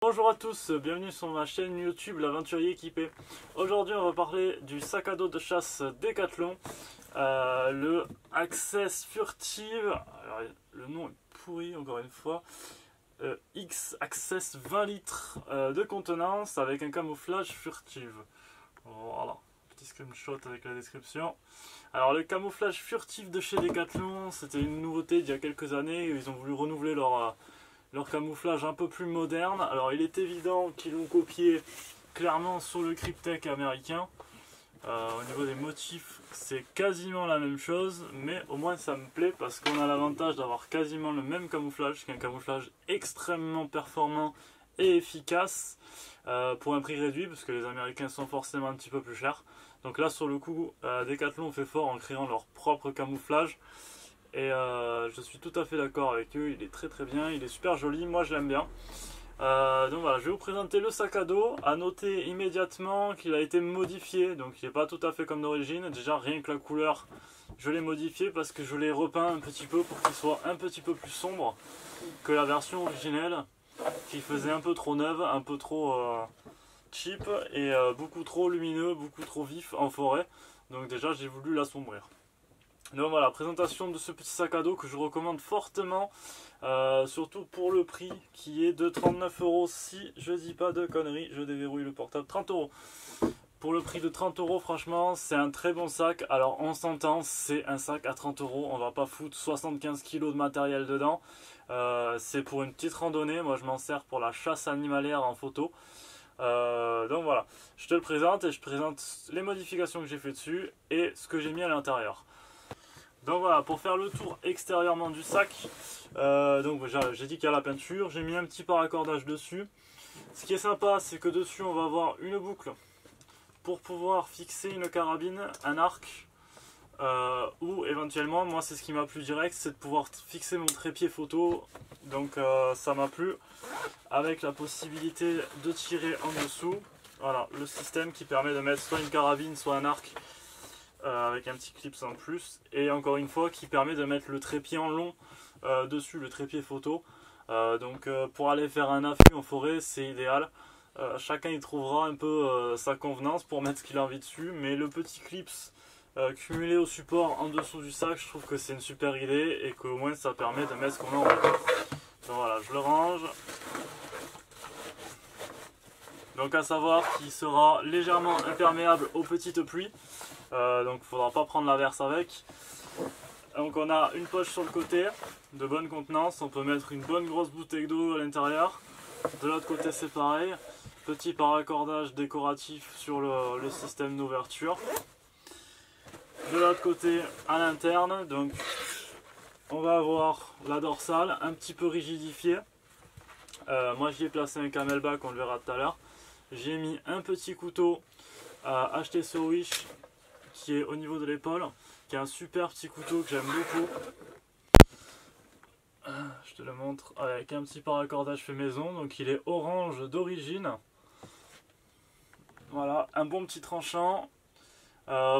Bonjour à tous, bienvenue sur ma chaîne YouTube L'Aventurier Équipé. Aujourd'hui on va parler du sac à dos de chasse Decathlon, le Access Furtive, alors, le nom est pourri encore une fois, X Access 20 litres de contenance avec un camouflage furtive. Voilà, petit screenshot avec la description. Alors le camouflage furtif de chez Decathlon, c'était une nouveauté d'il y a quelques années, ils ont voulu renouveler leur camouflage un peu plus moderne. Alors il est évident qu'ils l'ont copié clairement sur le Kryptek américain. Au niveau des motifs c'est quasiment la même chose, mais au moins ça me plaît parce qu'on a l'avantage d'avoir quasiment le même camouflage, qui est un camouflage extrêmement performant et efficace pour un prix réduit, parce que les américains sont forcément un petit peu plus chers. Donc là sur le coup Decathlon fait fort en créant leur propre camouflage. Et je suis tout à fait d'accord avec eux, il est très bien, il est super joli, moi je l'aime bien. Donc voilà, je vais vous présenter le sac à dos. À noter immédiatement qu'il a été modifié, donc il n'est pas tout à fait comme d'origine. Déjà rien que la couleur, je l'ai modifié parce que je l'ai repeint un petit peu pour qu'il soit un petit peu plus sombre que la version originelle, qui faisait un peu trop neuve, un peu trop cheap et beaucoup trop lumineux, beaucoup trop vif en forêt. Donc déjà j'ai voulu l'assombrir. Donc voilà, présentation de ce petit sac à dos que je recommande fortement, surtout pour le prix qui est de 39 € si je dis pas de conneries, je déverrouille le portable, 30 €. Pour le prix de 30 € franchement c'est un très bon sac. Alors on s'entend, c'est un sac à 30 €, on va pas foutre 75 kg de matériel dedans, c'est pour une petite randonnée, moi je m'en sers pour la chasse animalière en photo. Donc voilà, je te le présente et je présente les modifications que j'ai fait dessus et ce que j'ai mis à l'intérieur. Donc voilà, pour faire le tour extérieurement du sac, donc j'ai dit qu'il y a la peinture, j'ai mis un petit paraccordage dessus. Ce qui est sympa, c'est que dessus on va avoir une boucle pour pouvoir fixer une carabine, un arc, ou éventuellement, moi c'est ce qui m'a plu direct, c'est de pouvoir fixer mon trépied photo. Donc ça m'a plu, avec la possibilité de tirer en dessous. Voilà, le système qui permet de mettre soit une carabine, soit un arc. Avec un petit clip en plus, et encore une fois qui permet de mettre le trépied en long dessus, le trépied photo. Donc pour aller faire un affût en forêt c'est idéal. Chacun y trouvera un peu sa convenance pour mettre ce qu'il a envie dessus, mais le petit clip cumulé au support en dessous du sac, je trouve que c'est une super idée et qu'au moins ça permet de mettre ce qu'on a envie. Donc voilà, je le range. Donc à savoir qu'il sera légèrement imperméable aux petites pluies. Donc il ne faudra pas prendre l'averse avec. Donc on a une poche sur le côté de bonne contenance, on peut mettre une bonne grosse bouteille d'eau à l'intérieur. De l'autre côté c'est pareil, petit paraccordage décoratif sur le système d'ouverture. De l'autre côté à l'interne, donc on va avoir la dorsale un petit peu rigidifiée. Moi j'y ai placé un camelback, on le verra tout à l'heure. J'ai mis un petit couteau acheté sur Wish, qui est au niveau de l'épaule, qui est un super petit couteau que j'aime beaucoup. Je te le montre avec un petit paraccordage fait maison, donc il est orange d'origine. Voilà, un bon petit tranchant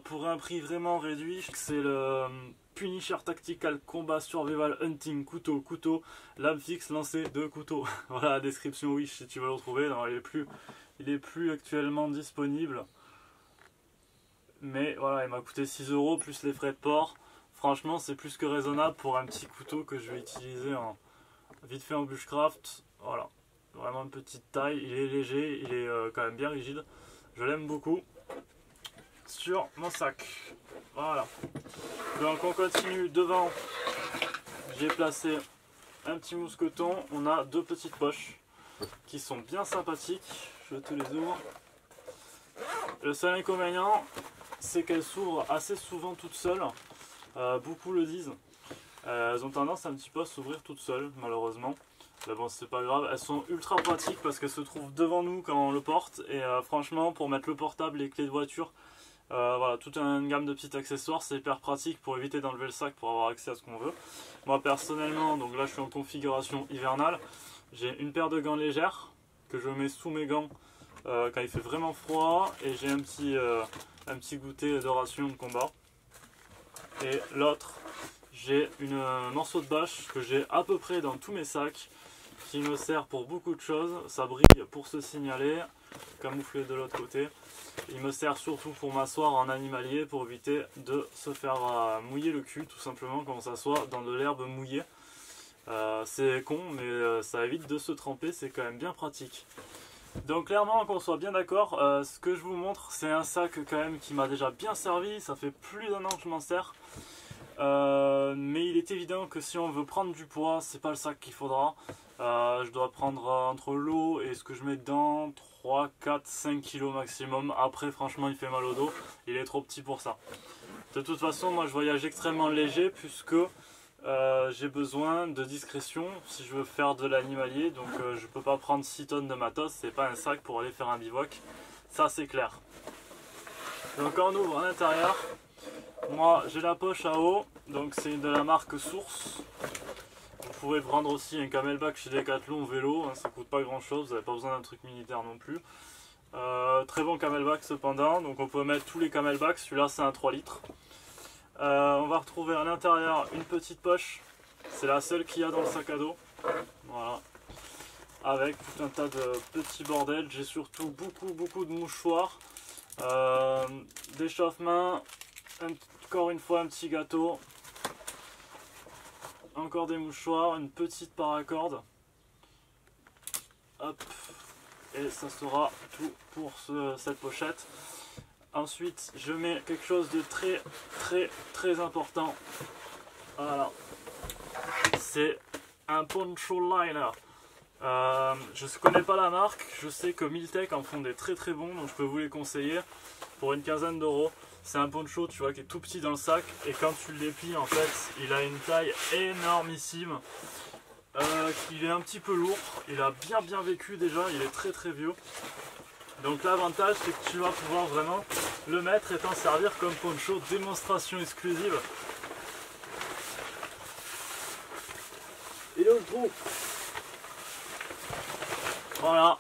pour un prix vraiment réduit. C'est le Punisher Tactical Combat Survival Hunting couteau, lame fixe, lancer de couteau. Voilà la description Wish si tu veux le retrouver. Non, il est plus actuellement disponible. Mais voilà, il m'a coûté 6 € plus les frais de port. Franchement, c'est plus que raisonnable pour un petit couteau que je vais utiliser vite fait en bushcraft. Voilà, vraiment une petite taille. Il est léger, il est quand même bien rigide. Je l'aime beaucoup. Sur mon sac. Voilà. Donc on continue devant. J'ai placé un petit mousqueton. On a deux petites poches qui sont bien sympathiques. Je te les ouvre. Le seul inconvénient, c'est qu'elles s'ouvrent assez souvent toutes seules. Beaucoup le disent. Elles ont tendance un petit peu à s'ouvrir toutes seules, malheureusement. Mais bon, c'est pas grave. Elles sont ultra pratiques parce qu'elles se trouvent devant nous quand on le porte. Et franchement, pour mettre le portable, les clés de voiture, voilà, toute une gamme de petits accessoires, c'est hyper pratique pour éviter d'enlever le sac pour avoir accès à ce qu'on veut. Moi personnellement, donc là je suis en configuration hivernale. J'ai une paire de gants légères que je mets sous mes gants quand il fait vraiment froid, et j'ai un petit goûter de ration de combat. Et l'autre, j'ai un morceau de bâche que j'ai à peu près dans tous mes sacs, qui me sert pour beaucoup de choses. Ça brille pour se signaler, camouflé de l'autre côté. Il me sert surtout pour m'asseoir en animalier, pour éviter de se faire mouiller le cul, tout simplement quand on s'assoit dans de l'herbe mouillée. C'est con, mais ça évite de se tremper, c'est quand même bien pratique. Donc clairement, qu'on soit bien d'accord, ce que je vous montre, c'est un sac quand même qui m'a déjà bien servi. Ça fait plus d'1 an que je m'en sers. Mais il est évident que si on veut prendre du poids, c'est pas le sac qu'il faudra. Je dois prendre entre l'eau et ce que je mets dedans 3, 4, 5 kilos maximum. Après franchement il fait mal au dos, il est trop petit pour ça. De toute façon moi je voyage extrêmement léger puisque j'ai besoin de discrétion si je veux faire de l'animalier. Donc je peux pas prendre 6 tonnes de matos, c'est pas un sac pour aller faire un bivouac. Ça c'est clair. Donc on ouvre à l'intérieur. Moi j'ai la poche à eau, donc c'est de la marque Source. Vous pouvez prendre aussi un camelback chez Decathlon vélo, hein, ça coûte pas grand chose, vous n'avez pas besoin d'un truc militaire non plus. Très bon camelback cependant, donc on peut mettre tous les camelbacks, celui-là c'est un 3 litres. On va retrouver à l'intérieur une petite poche, c'est la seule qu'il y a dans le sac à dos. Voilà. Avec tout un tas de petits bordels, j'ai surtout beaucoup de mouchoirs, d'échauffe-main. Encore une fois un petit gâteau, encore des mouchoirs, une petite paracorde, hop, et ça sera tout pour cette pochette. Ensuite je mets quelque chose de très important, voilà, c'est un poncho liner. Je ne connais pas la marque, je sais que Miltech en font des très bons, donc je peux vous les conseiller pour une quinzaine d'euros. C'est un poncho, tu vois, qui est tout petit dans le sac, et quand tu le déplies en fait il a une taille énormissime. Il est un petit peu lourd, il a bien vécu déjà, il est très vieux. Donc l'avantage c'est que tu vas pouvoir vraiment le mettre et t'en servir comme poncho, démonstration exclusive. Et le trou. Voilà,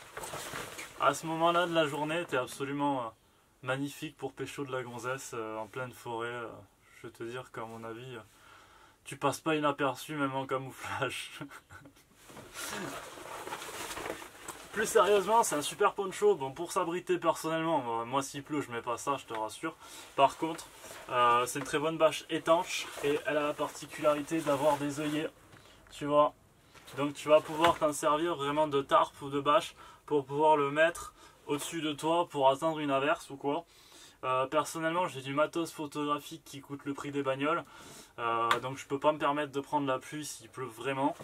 à ce moment là de la journée t'es absolument magnifique pour pécho de la gonzesse en pleine forêt. Je vais te dire qu'à mon avis tu passes pas inaperçu même en camouflage. Plus sérieusement, c'est un super poncho. Bon, pour s'abriter personnellement, moi s'il pleut je mets pas ça, je te rassure. Par contre c'est une très bonne bâche étanche et elle a la particularité d'avoir des œillets, tu vois. Donc tu vas pouvoir t'en servir vraiment de tarpe ou de bâche pour pouvoir le mettre au-dessus de toi pour attendre une averse ou quoi. Personnellement j'ai du matos photographique qui coûte le prix des bagnoles, donc je peux pas me permettre de prendre la pluie s'il pleut vraiment.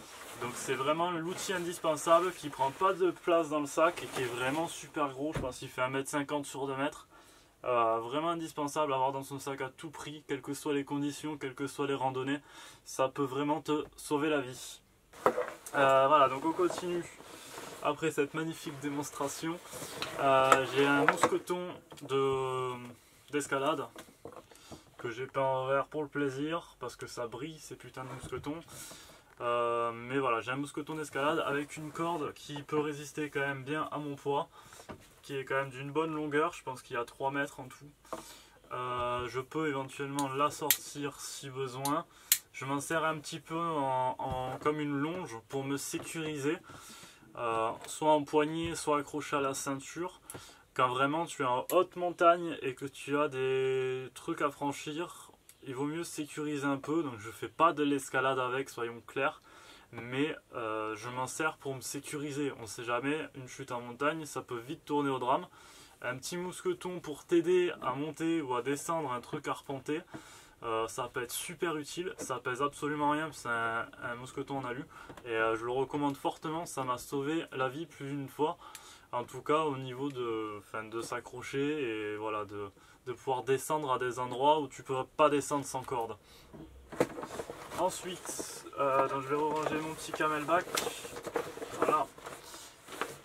Donc c'est vraiment l'outil indispensable qui prend pas de place dans le sac et qui est vraiment super gros. Je pense qu'il fait 1,50 m sur 2 mètres. Vraiment indispensable à avoir dans son sac à tout prix, quelles que soient les conditions, quelles que soient les randonnées. Ça peut vraiment te sauver la vie. Voilà, donc on continue. Après cette magnifique démonstration, j'ai un mousqueton d'escalade que j'ai peint en vert pour le plaisir parce que ça brille ces putains de mousquetons. Mais voilà, j'ai un mousqueton d'escalade avec une corde qui peut résister quand même bien à mon poids, qui est quand même d'une bonne longueur, je pense qu'il y a 3 mètres en tout. Je peux éventuellement la sortir si besoin. Je m'en sers un petit peu comme une longe pour me sécuriser. Soit en poignée, soit accroché à la ceinture. Quand vraiment tu es en haute montagne et que tu as des trucs à franchir, il vaut mieux sécuriser un peu. Donc je fais pas de l'escalade avec, soyons clairs, mais je m'en sers pour me sécuriser. On sait jamais, une chute en montagne ça peut vite tourner au drame. Un petit mousqueton pour t'aider à monter ou à descendre un truc arpenté, ça peut être super utile. Ça pèse absolument rien, c'est un mousqueton en alu et je le recommande fortement. Ça m'a sauvé la vie plus d'une fois, en tout cas au niveau de s'accrocher et voilà, de pouvoir descendre à des endroits où tu peux pas descendre sans corde. Ensuite donc je vais ranger mon petit camelback. Voilà,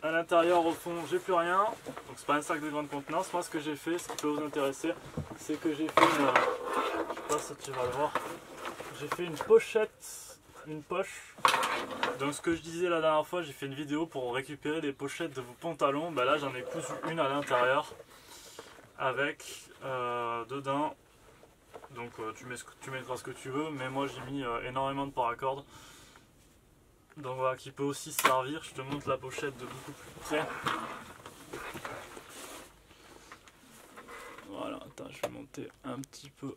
à l'intérieur au fond j'ai plus rien, donc c'est pas un sac de grande contenance. Moi ce que j'ai fait, ce qui peut vous intéresser, c'est que j'ai fait une, je sais pas si tu vas le voir, j'ai fait une pochette, une poche. Donc ce que je disais la dernière fois, j'ai fait une vidéo pour récupérer des pochettes de vos pantalons. Ben là j'en ai cousu une à l'intérieur avec dedans. Donc tu mettras ce que tu veux, mais moi j'ai mis énormément de paracordes. Donc voilà, qui peut aussi servir. Je te montre la pochette de beaucoup plus près. Voilà, attends, je vais monter un petit peu.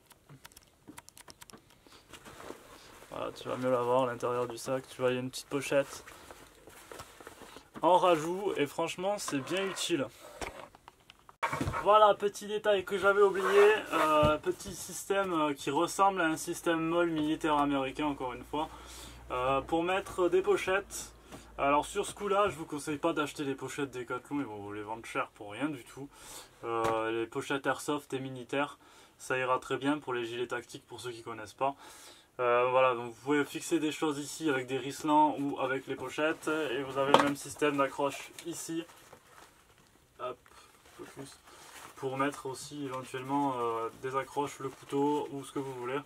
Voilà, tu vas mieux la voir à l'intérieur du sac. Tu vois, il y a une petite pochette en rajout et franchement, c'est bien utile. Voilà, petit détail que j'avais oublié, petit système qui ressemble à un système MOL militaire américain, encore une fois, pour mettre des pochettes. Alors sur ce coup là, je vous conseille pas d'acheter les pochettes Decathlon, ils vont vous les vendre cher pour rien du tout. Les pochettes Airsoft et militaires, ça ira très bien pour les gilets tactiques pour ceux qui connaissent pas. Voilà, donc vous pouvez fixer des choses ici avec des risselants ou avec les pochettes, et vous avez le même système d'accroche ici. Hop, focus. Pour mettre aussi éventuellement des accroches, le couteau ou ce que vous voulez.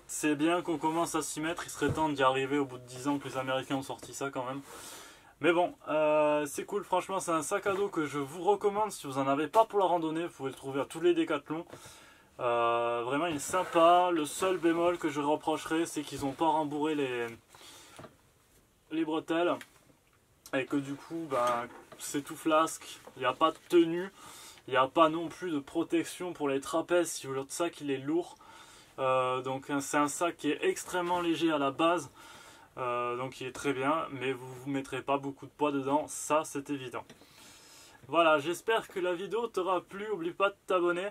C'est bien qu'on commence à s'y mettre, il serait temps d'y arriver au bout de 10 ans que les Américains ont sorti ça quand même. Mais bon, c'est cool, franchement c'est un sac à dos que je vous recommande si vous n'en avez pas pour la randonnée, vous pouvez le trouver à tous les Décathlons. Vraiment il est sympa, le seul bémol que je reprocherais c'est qu'ils n'ont pas rembourré les bretelles et que du coup ben, c'est tout flasque, il n'y a pas de tenue, il n'y a pas non plus de protection pour les trapèzes si votre sac il est lourd. Donc c'est un sac qui est extrêmement léger à la base, donc il est très bien, mais vous ne mettrez pas beaucoup de poids dedans, ça c'est évident. Voilà, j'espère que la vidéo t'aura plu, n'oublie pas de t'abonner.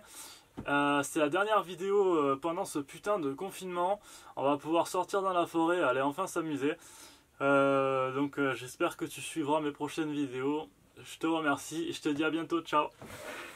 C'est la dernière vidéo pendant ce putain de confinement, on va pouvoir sortir dans la forêt, aller enfin s'amuser. Donc j'espère que tu suivras mes prochaines vidéos, je te remercie et je te dis à bientôt, ciao.